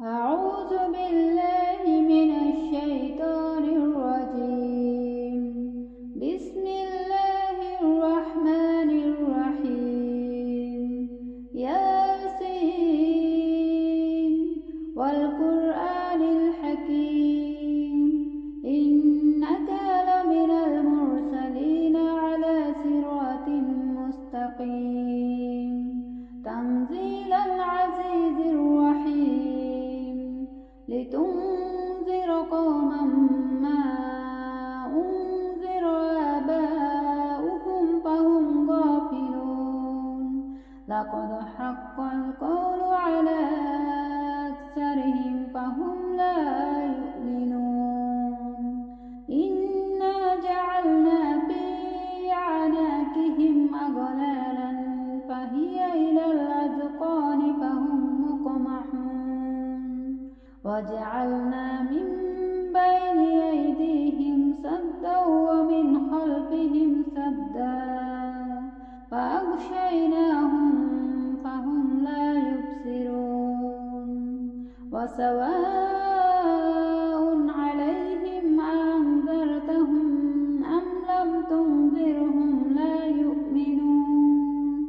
أعوذ بالله من الشيطان الرجيم. بسم الله الرحمن الرحيم. ياسين والقرآن الحكيم إنك لمن المرسلين على صراط مستقيم تنزيل العزيز الرحيم لتنذر قوما ما أنذر آباؤهم فهم غافلون لقد حق القول على أكثرهم فهم لا يؤمنون إنا جعلنا في أعناقهم أغلالا فهي إلى الأذقان فهم مقمحون وجعلنا من بين أيديهم سدا ومن خلفهم سدا فأغشيناهم فهم لا يبصرون وسواء عليهم أنذرتهم أم لم تنذرهم لا يؤمنون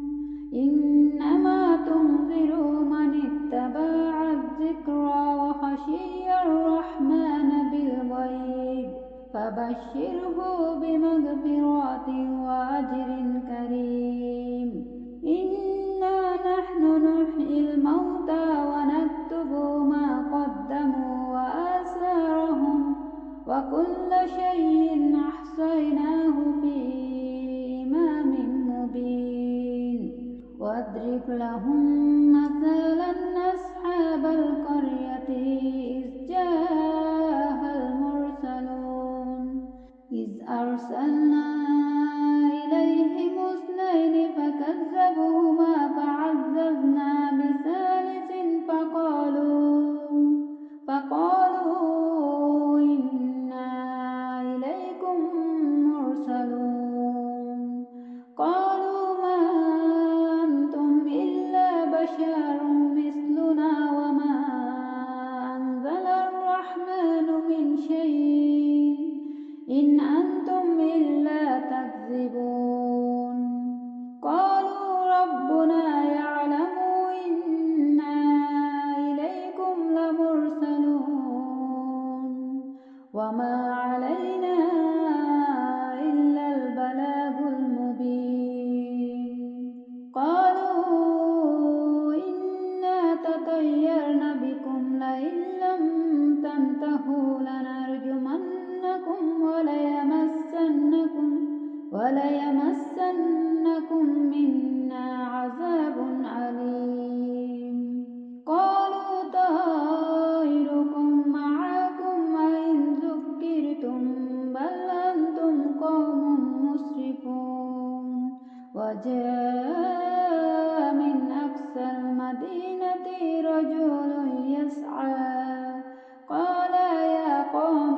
إنما تنذر من اتبع الذكرى وخشي الرحمن بالغيب فبشره بمغفرة وأجر كريم إنا نحن نحيي الموتى ونكتب ما قدموا وآثارهم وكل شيء أحصيناه في إمام مبين واضرب لهم مثلا أصحاب القرية إذ جاءها المرسلون إذ أرسلنا إليهم اثنين فكذبوهما فعززنا بثالث فقالوا إنا إليكم مرسلون قالوا ما أنتم إلا بشر مثلنا وما أنزل الرحمن من شيء إن أنتم إلا تكذبون قالوا ربنا يعلم إنا إليكم لمرسلون وما علينا إلا البلاغ المبين قالوا إنا تطيرنا بكم لئن لم تنتهوا لنرجمنكم وليمسنكم منا عذاب أليم قالوا طائركم معكم أئن ذكرتم بل أنتم قوم مسرفون وجاء من أقصى المدينة رجل يسعى قال يا قوم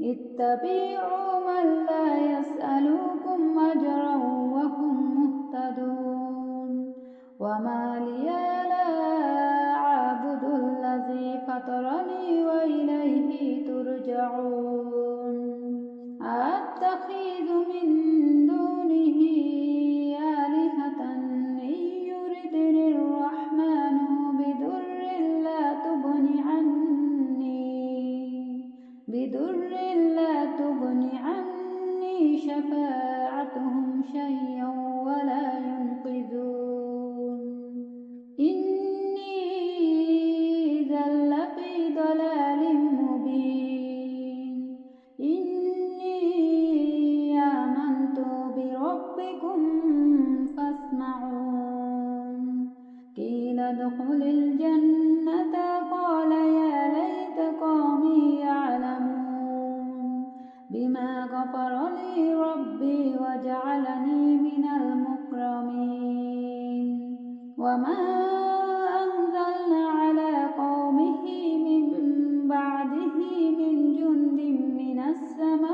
اتبعوا من لا يسألكم أجرا وهم مهتدون وما لي لا أعبد الذي فطرني وإليه ترجعون أتخذ من دونه آلهة إن يردني الرحمن بضر لا تغن عني شفاعتهم شيئا ولا ينقذون إني إذا لفي ضلال مبين إني آمنت بربكم فاسمعون قيل ادخل الجنة قال يا ليت قومي يعلمون بما غفر لي ربي وجعلني من المكرمين وما أنزلنا على قومه من بعده من جند من السماء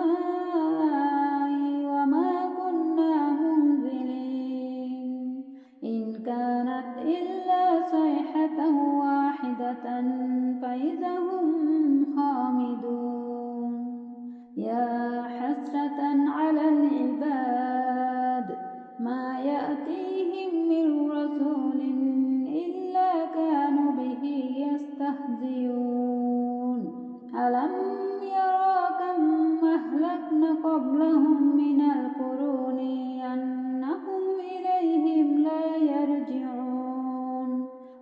وما كنا منزلين إن كانت إلا يا حسرة على العباد ما يأتيهم من رسول إلا كانوا به يستهزئون ألم يروا كم أهلكنا قبلهم من القرون أنهم إليهم لا يرجعون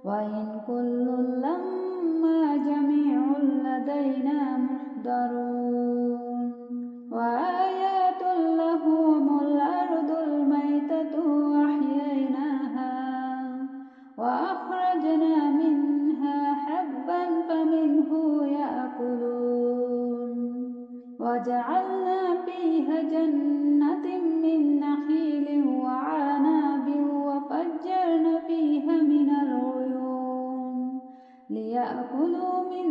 وإن كل لما جميع لدينا محضرون وآيات لهم الأرض الميتة أحييناها وأخرجنا منها حبا فمنه يأكلون وجعلنا فيها جنة من نخيل وعناب وفجرنا فيها من العيون ليأكلوا من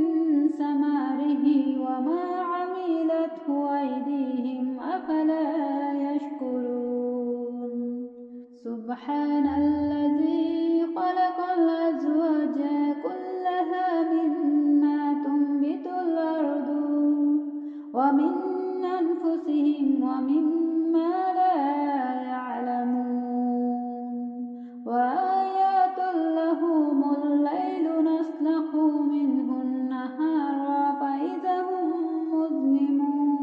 ثمره وما عملته أيديهم أفلا يشكرون سبحان الذي خلق الأزواج كلها مما تنبت الأرض ومن أنفسهم ومما لا يعلمون وآيات لهم الليل نسلخ منه النهار فإذا هم مظلمون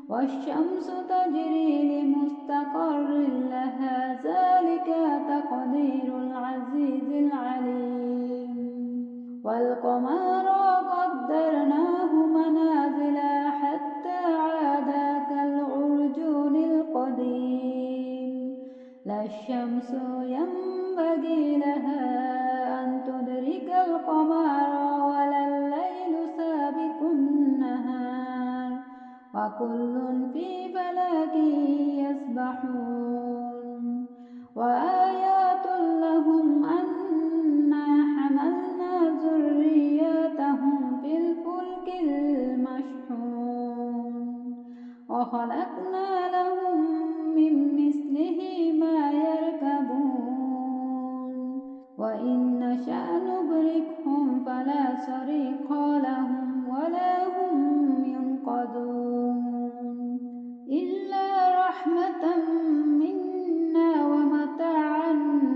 والشمس تجري لمستقر لها ذلك تقدير العزيز العليم والقمر قدرناه منازل حتى عاد كالعرجون القديم لا الشمس ينبغي لها أن تدرك القمر ولا الليل سابق النهار وكل في فلك يسبحون وآيات لهم أنا حملنا ذريتهم في الفلك المشحون وخلقنا لهم من مثله ما يركبون وإن نشأ نغرقهم فلا صريخ لهم ولا هم ينقذون إلا رحمة منا ومتاعا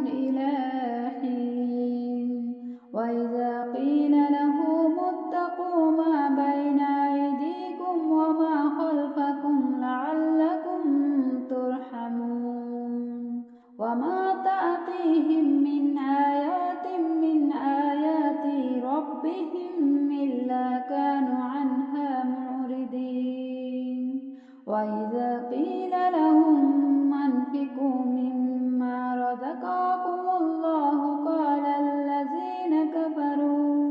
إلى حين وإذا قيل لهم اتقوا ما بين أيديكم وما خلفكم لعلكم ترحمون وما تأتيهم من آيات من آيات ربهم إلا كانوا عنها معرضين وإذا قيل لهم أنفقوا مما رزقكم الله قال الذين كفروا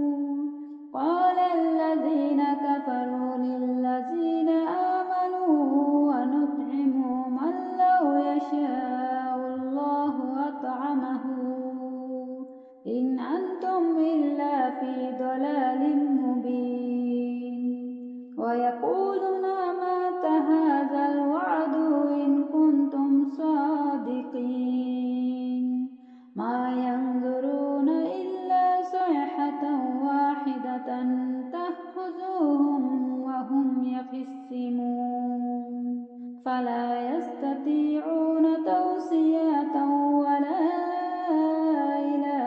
للذين آمنوا ونطعم من لو يشاء الله أطعمه إن أنتم إلا في ضلال مبين ويقولون متى هذا الوعد إن كنتم صادقين ما ينظرون إلا صيحة واحدة تأخذهم وهم يخصمون فلا يستطيعون توصية ولا إلى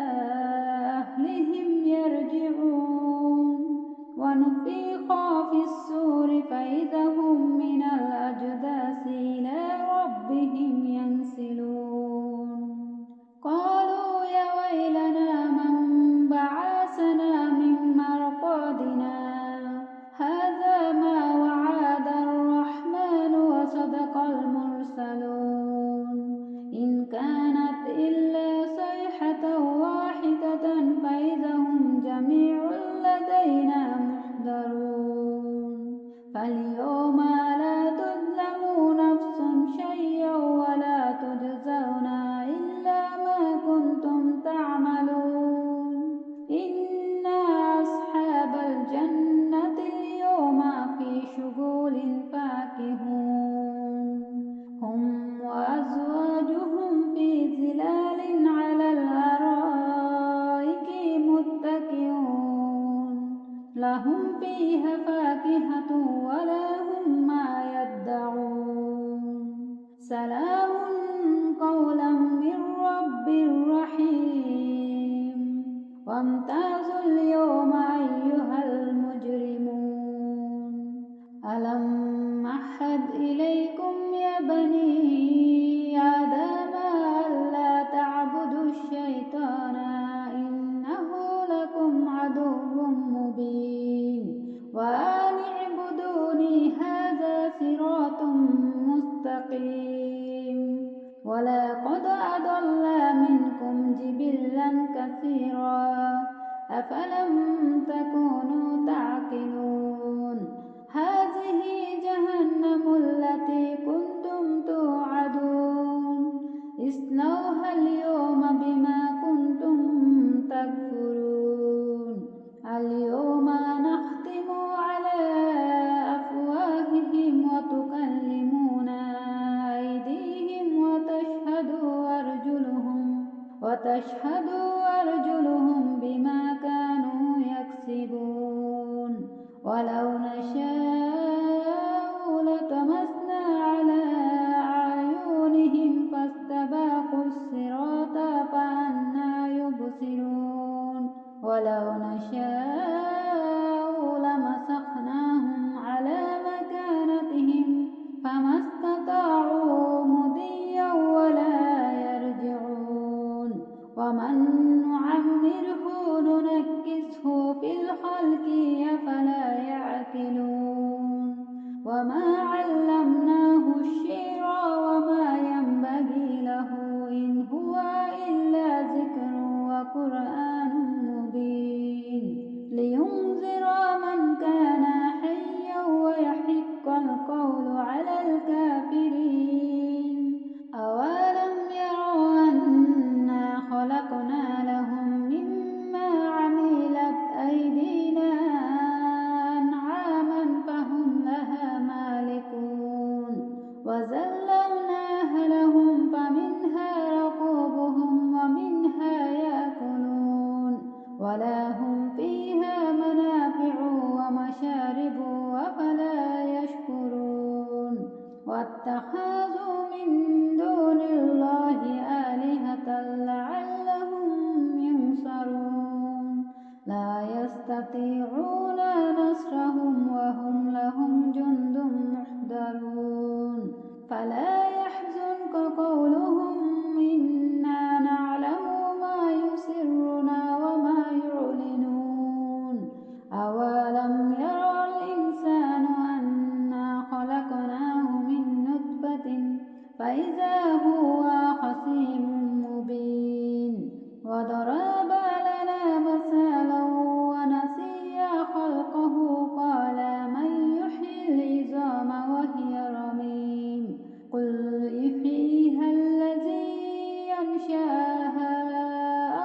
أهلهم يرجعون ونفخ في الصور فإذا هم من الأجداث إلى ربهم ينسلون قالوا يا ويلنا من بعثنا من مرقدنا هذا ما وعد الرحمن وصدق المرسلون إن كانت إلا صيحة واحدة فإذا هم جميع لدينا محضرون فاليوم لا تظلم نفس شيئا ولا تجزون إلا ما كنتم تعملون إن أصحاب الجنة اليوم في شغل فاكهون هم وأزواجهم في ظلال على الأرائك متكئون لهم فيها فاكهة ولا هم وامتازوا اليوم أيها المجرمون ألم أعهد إليكم يا بني آدم ألا تعبدوا الشيطان إنه لكم عدو مبين وأن اعبدوني هذا صراط مستقيم ولقد أضل منكم جبلا كثيرا أفلم تكونوا تعقلون هذه جهنم التي كنتم توعدون اصلوها اليوم بما كنتم تكفرون اليوم نختم على أفواههم وتكلمنا أيديهم وتشهد أرجلهم بما كانوا يكسبون ولو نشاء لطمسنا على أعينهم فاستباقوا الصراط فأنى يبصرون ولو نشاء لمسخناهم على مكانتهم فما استطاعوا مضيا ولا يرجعون ومن نعمره ننكسه في الخلق أفلا يعقلون وما علمناه الشعر وما ينبغي له إن هو إلا ذكر وقرآن مبين لينذر من كان حيا ويحق القول على الكافرين أولم يروا أنا خلقنا لهم مما عملت أيدينا أنعاما فهم لها مالكون وذللناها لهم فمنها ركوبهم ومنها يأكلون ولهم فيها منافع ومشارب أفلا يشكرون واتخذوا من دون الله آلهة لعلهم ينصرون لا يستطيعون نصرهم وهم لهم جند محضرون فلا يحزنك قولهم إنا نعلم ما يسرون وما يعلنون أولم يرى الإنسان أنا خلقناه من نطفة فإذا هو خصيم مبين وضرب لنا مثلا ونسي خلقه قال من يحيي العظام وهي رميم قل يحييها الذي أنشأها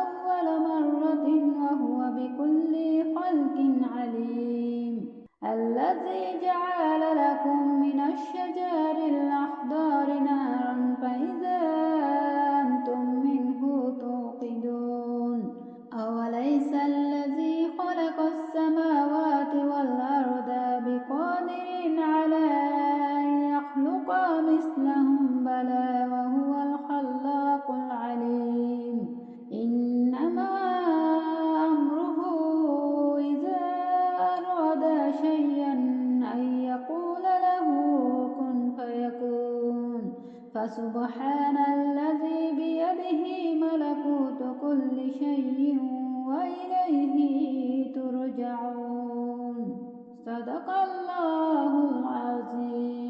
أول مرة وهو بكل خلق عليم الذي جعل لكم من الشجر الأخضر نارا فإذا أنتم منه توقدون أوليس الذي خلق السماوات والأرض بقادر على أن يخلق مثلهم بلى وهو الخلاق العليم إنما أمره إذا أراد شيئا أن يقول له كن فيكون فسبحان الذي بيده ملكوت كل شيء وإليه ترجعون صدق الله العظيم.